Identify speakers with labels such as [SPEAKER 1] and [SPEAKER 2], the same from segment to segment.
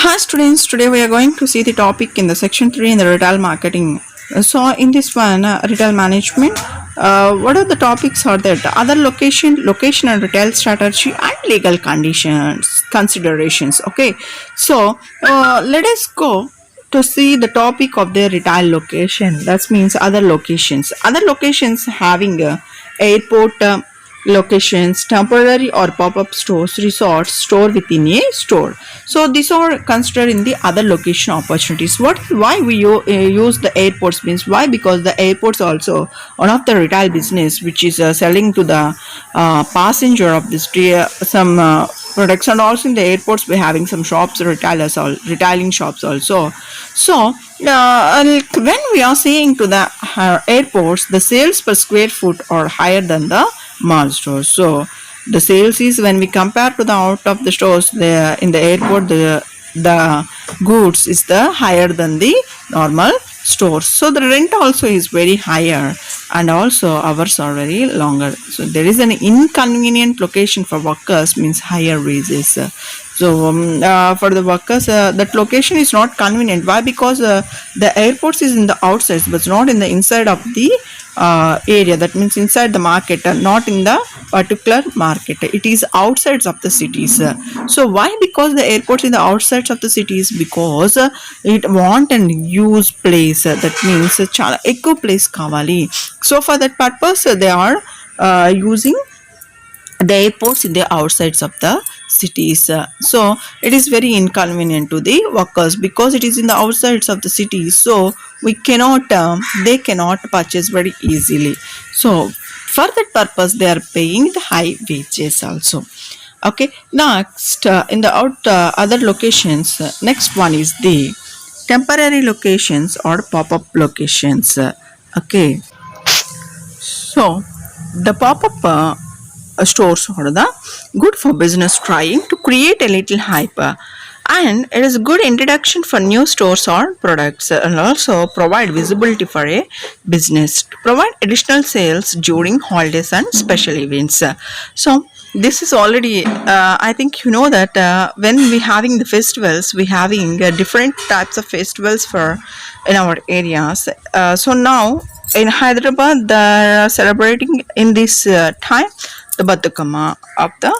[SPEAKER 1] Hi students, today we are going to see the topic in the section 3 in the retail marketing. So in this one, retail management, what are the topics are there? The other location and retail strategy and legal considerations. Okay, so let us go to see the topic of the retail location. That means other locations. Other locations having airport locations, temporary or pop-up stores, resorts, store within a store. So these are considered in the other location opportunities. Why we use the airports means why? Because the airports also one of the retail business which is selling to the passenger of this some products, and also in the airports we're having some shops, retailing shops also. So when we are saying to the airports, the sales per square foot are higher than the mall stores. So the sales is when we compare to the out of the stores, the in the airport the goods is the higher than the normal stores. So the rent also is very higher, and also hours are very longer. So there is an inconvenient location for workers means higher wages. So for the workers, that location is not convenient. Why? Because the airports is in the outside, but not in the inside of the area. That means inside the market, not in the particular market. It is outsides of the cities. So why? Because the airports in the outsides of the cities, because it want and use place. That means chala ఎక్కువ place kavali. So for that purpose, they are using the airports in the outsides of the cities. So it is very inconvenient to the workers because it is in the outsides of the cities. So we cannot, they cannot purchase very easily. So for that purpose, they are paying the high wages also. Okay, next in the other locations, next one is the temporary locations or pop-up locations. Okay, so the pop-up stores are the good for business trying to create a little hype, and it is a good introduction for new stores or products, and also provide visibility for a business to provide additional sales during holidays and special events. So this is already I think you know that when we having the festivals, we having different types of festivals for in our areas. So now in Hyderabad they are celebrating in this time the Batukama of the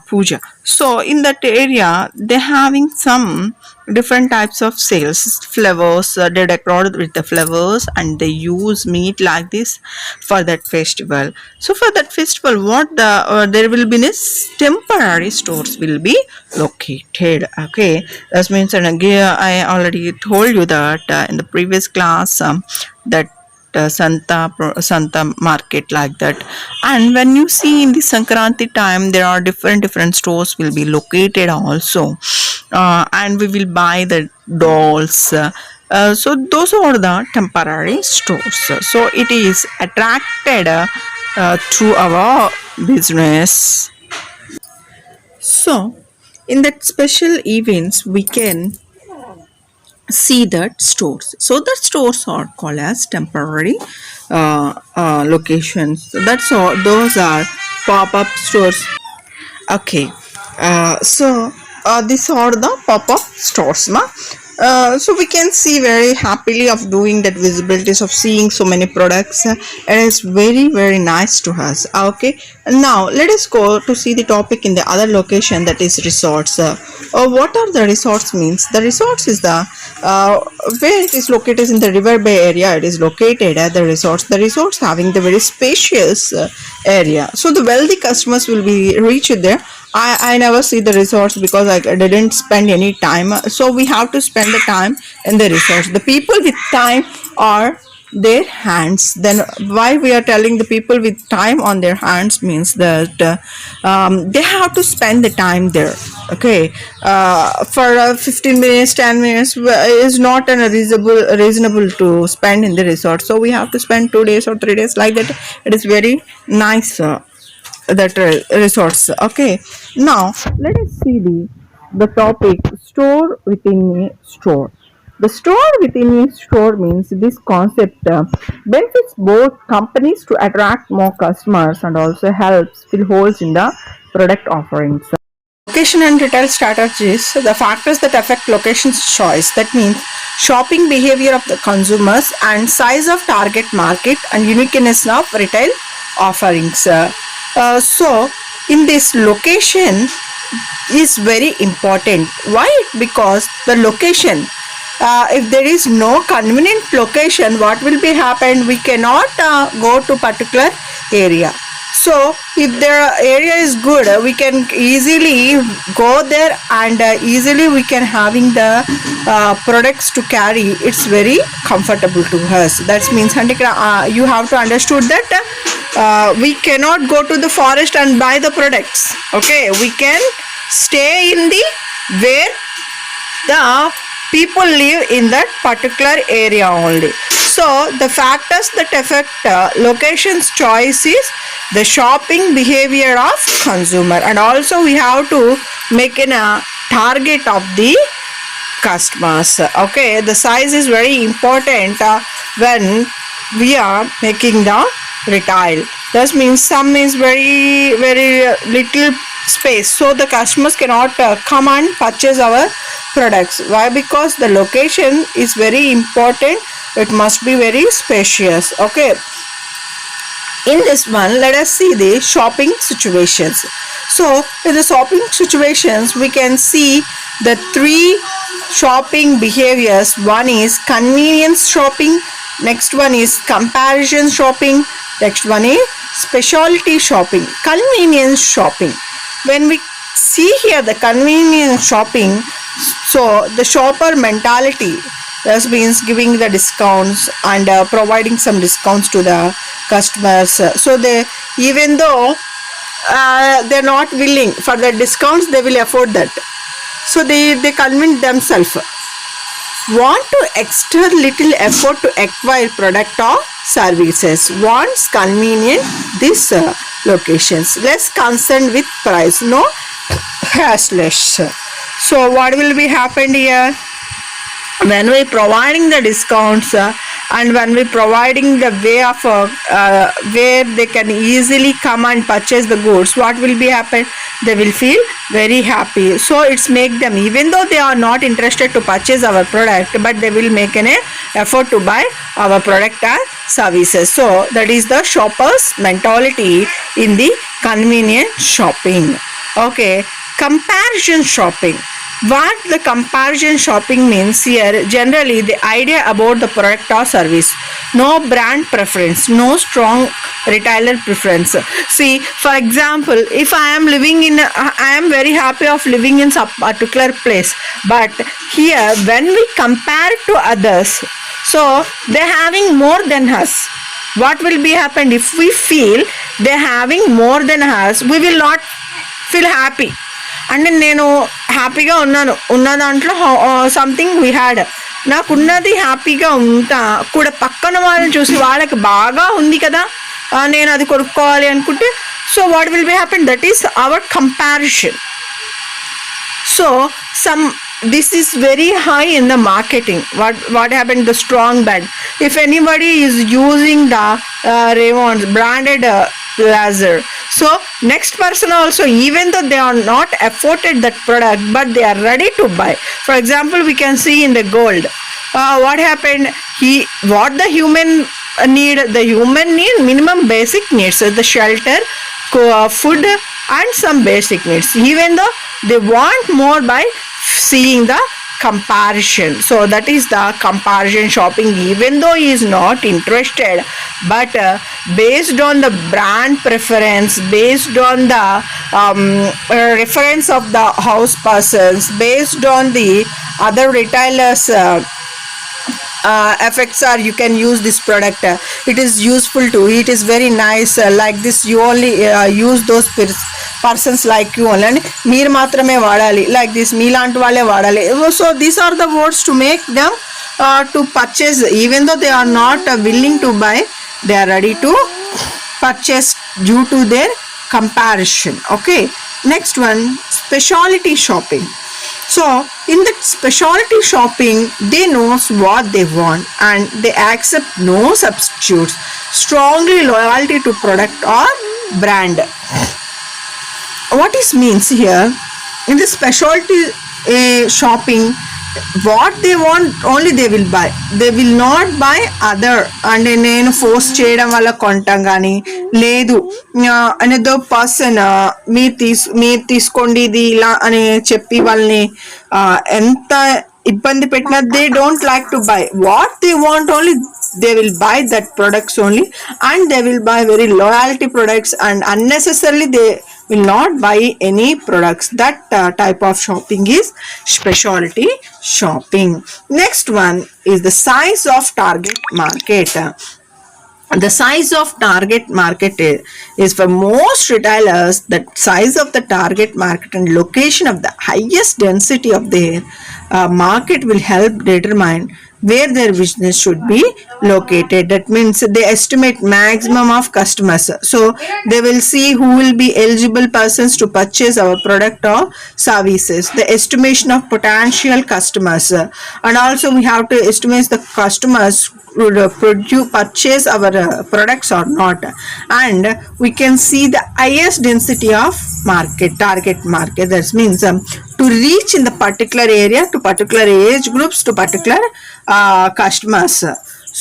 [SPEAKER 1] puja. So in that area they're having some different types of sales, flowers, they decorate with the flowers and they use meat like this for that festival. So for that festival, what there will be this temporary stores will be located. Okay, that means, and again I already told you that in the previous class that Santa market like that. And when you see in the Sankranti time, there are different stores will be located also, and we will buy the dolls. So those are the temporary stores. So it is attracted to our business. So in that special events, we can see that stores. So that stores are called as temporary locations. That's all. Those are pop-up stores. Okay. These are the pop-up stores, ma. So we can see very happily of doing that visibilities of seeing so many products. It is very nice to us. Okay. Now let us go to see the topic in the other location, that is resorts. What are the resorts means? The resorts is the where it is located in the River Bay area. It is located at the resorts. The resorts having the very spacious area. So the wealthy customers will be reached there. I never see the resorts because I didn't spend any time. So we have to spend the time in the resorts. The people with time are their hands. Then why we are telling the people with time on their hands means that they have to spend the time there. Okay, for 15 minutes, 10 minutes is not an reasonable to spend in the resort. So we have to spend 2 days or 3 days like that. It is very nice. That resorts. Okay, now let us see the topic store within a store. The store within a store means this concept benefits both companies to attract more customers and also helps fill holes in the product offerings. Location and retail strategies, the factors that affect location's choice. That means shopping behavior of the consumers and size of target market and uniqueness of retail offerings. So, in this location is very important. Why? Because the location. If there is no convenient location, what will be happen? We cannot go to particular area. So if the area is good, we can easily go there and easily we can having the products to carry. It's very comfortable to us. That means you have to understood that we cannot go to the forest and buy the products. Okay, we can stay in the where the people live in that particular area only. So the factors that affect location's choice is the shopping behavior of consumer, and also we have to make a target of the customers. Okay, the size is very important when we are making the retail. That means some is very little space, so the customers cannot come and purchase our products. Why? Because the location is very important. It must be very spacious. Okay, in this one, let us see the shopping situations. So in the shopping situations, we can see the three shopping behaviors. One is convenience shopping, next one is comparison shopping, next one is specialty shopping. Convenience shopping, when we see here the convenience shopping, so the shopper mentality, that means giving the discounts and providing some discounts to the customers. So they, even though they're not willing for the discounts, they will afford that. So they convince themselves. Want to extra little effort to acquire product or services. Wants convenient this locations. Less concerned with price. No hassless. So what will be happened here? When we providing the discounts and when we providing the way of where they can easily come and purchase the goods, what will be happen? They will feel very happy. So it's make them, even though they are not interested to purchase our product, but they will make an effort to buy our product and services. So that is the shopper's mentality in the convenient shopping. Okay, comparison shopping. What the comparison shopping means here, generally the idea about the product or service. No brand preference, no strong retailer preference. See, for example, if I am living in, I am very happy of living in some particular place, but here when we compare to others, so they are having more than us. What will be happen if we feel they are having more than us? We will not feel happy. అంటే నేను హ్యాపీగా ఉన్న దాంట్లో something we had, నాకున్నది హ్యాపీగా ఉంటా కూడా పక్కన వాళ్ళని చూసి వాళ్ళకి బాగా ఉంది కదా నేను అది కొనుక్కోవాలి అనుకుంటే, so what will be happen? That is our comparison. So this is very high in the marketing. What happened? The strong brand. If anybody is using the Raymond's branded laser, so next person also, even though they are not afforded that product, but they are ready to buy. For example, we can see in the gold, what happened? What the human need? The human need minimum basic needs, the shelter, food, and some basic needs. Even though they want more by seeing the comparison. So that is the comparison shopping. Even though he is not interested, but based on the brand preference, based on the reference of the house persons, based on the other retailers effects are, you can use this product. It is useful too. It is very nice. Like this, you only use those persons like you only. And meer matrame vadali. Like this, meelantu vale vadali. So these are the words to make them to purchase. Even though they are not willing to buy, they are ready to purchase due to their comparison. Okay. Next one, specialty shopping. So in the specialty shopping, they knows what they want and they accept no substitutes. Strongly loyalty to product or brand. What this means here? In the specialty shopping, what they want only they will buy. They will not buy other. And నేను force చేయడం వల్ల కొంటాం కానీ లేదు another person మీరు తీసుకోండి ఇది ఇలా అని చెప్పి వాళ్ళని ఎంత ఇబ్బంది పెట్టినా they don't like to buy what they want only they will buy that products only, and they will buy very loyalty products, and unnecessarily they will not buy any products. That type of shopping is specialty shopping. Next one is the size of target market. The size of target market is for most retailers, the size of the target market and location of the highest density of their market will help determine where their business should be located. That means they estimate maximum of customers, so they will see who will be eligible persons to purchase our product or services. The estimation of potential customers, and also we have to estimate the customers would purchase our products or not, and we can see the highest density of target market. That means to reach in the particular area, to particular age groups, to particular customers,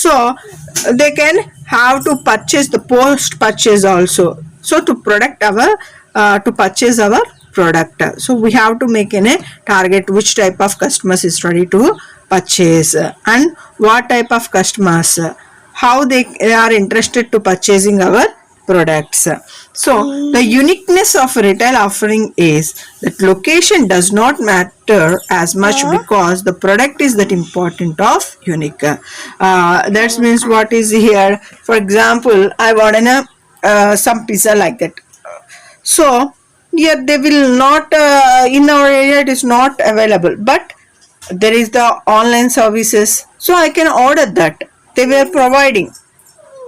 [SPEAKER 1] so they can have to purchase the post purchase also, so to purchase our product. So we have to make a target which type of customers is ready to purchase, and what type of customers, how they are interested to purchasing our products. So the uniqueness of retail offering is that location does not matter as much because the product is that important of unique. That means what is here, for example, I want some pizza like that. So here they will not in our area it is not available, but there is the online services, so I can order that. They were providing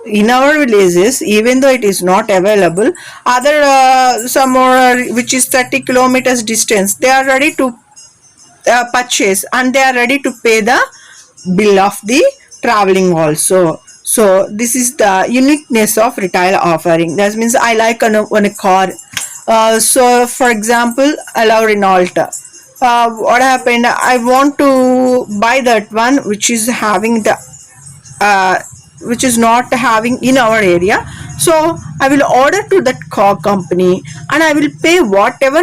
[SPEAKER 1] in our villages, even though it is not available, other some more which is 30 kilometers distance, they are ready to purchase, and they are ready to pay the bill of the traveling also. So this is the uniqueness of retail offering. That means I like on a car, so for example I love Renault. What happened, I want to buy that one which is having the which is not having in our area, so I will order to that car company and I will pay whatever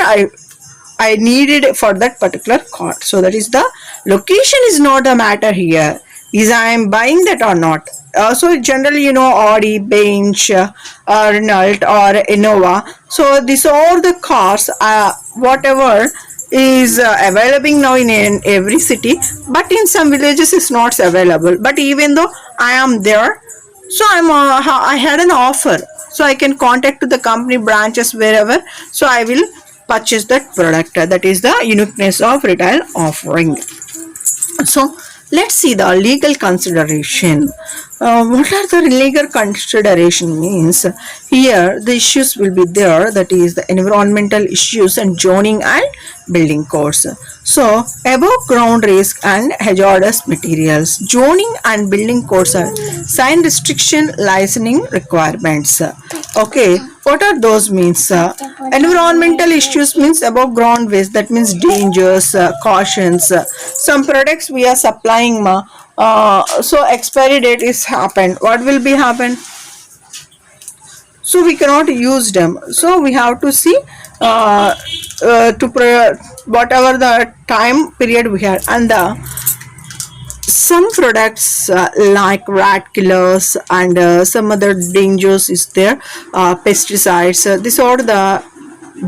[SPEAKER 1] I needed for that particular car. So that is the location is not the matter here, is I am buying that or not. So generally Audi, Benz, Renault or Innova, so these are the cars whatever is available now in every city, but in some villages is not available. But even though I am there, so I had an offer, so I can contact to the company branches wherever, so I will purchase that product. That is the uniqueness of retail offering. So let's see the legal consideration. What are the legal consideration means? Here the issues will be there, that is the environmental issues and zoning and building codes. So above ground risk and hazardous materials, zoning and building codes are sign restriction licensing requirements. Okay, what are those means? Environmental issues means above ground waste, that means dangers, cautions. Some products we are supplying so expiry date is happened, what will be happen, so we cannot use them, so we have to see whatever the time period we have. And some products like rat killers and some other dangers is there, pesticides, these are the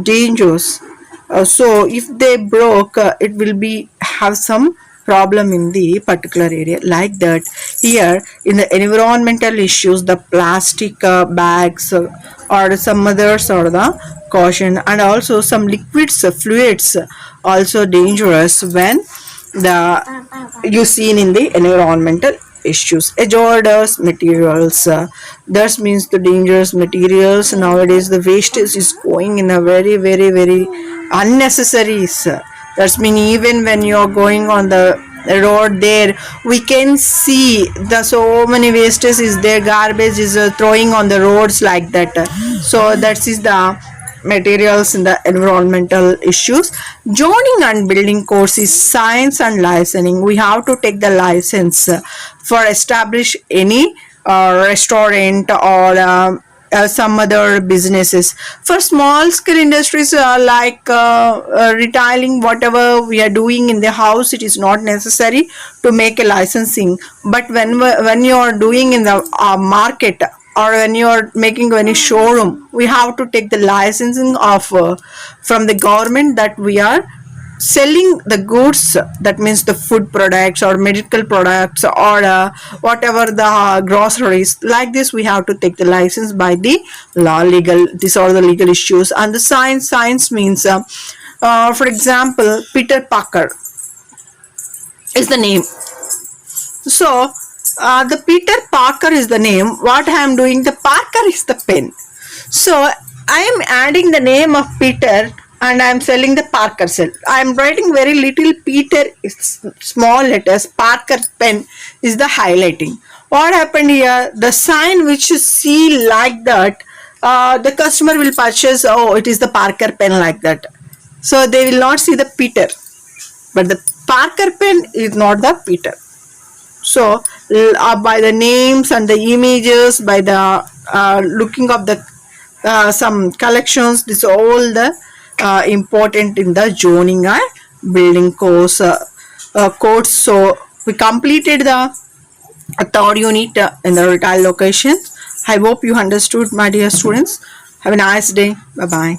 [SPEAKER 1] dangers. So if they broke, it will be have some problem in the particular area. Like that, here in the environmental issues, the plastic bags or some others are the caution, and also some liquids, fluids also dangerous when the you seen in the environmental issues. Hazardous materials, that means the dangerous materials. Nowadays the wastage is going in a very very very unnecessary. That's mean even when you're going on the road there, we can see the so many wastes is there, garbage is throwing on the roads like that. So that is the materials in the environmental issues. Zoning and building course is science and licensing. We have to take the license for establish any restaurant or some other businesses. For small scale industries like retailing, whatever we are doing in the house, it is not necessary to make a licensing. But when you are doing in the market, or when you are making any showroom, we have to take the licensing of from the government that we are selling the goods, that means the food products or medical products or whatever the groceries. Like this, we have to take the license by the law. Legal, these are the legal issues. And the science means for example, Peter Parker is the name. So the Peter Parker is the name. What I am doing, the Parker is the pen. So I am adding the name of Peter and I am selling the Parker cell. I am writing very little Peter, small letters. Parker pen is the highlighting. What happened here? The sign which you see like that, the customer will purchase. Oh, it is the Parker pen, like that. So they will not see the Peter, but the Parker pen is not the Peter. So by the names and the images, by the looking of the some collections, this all the important in the zoning and building course course. So we completed the third unit in the retail locations. I hope you understood, my dear students. Have a nice day. Bye bye.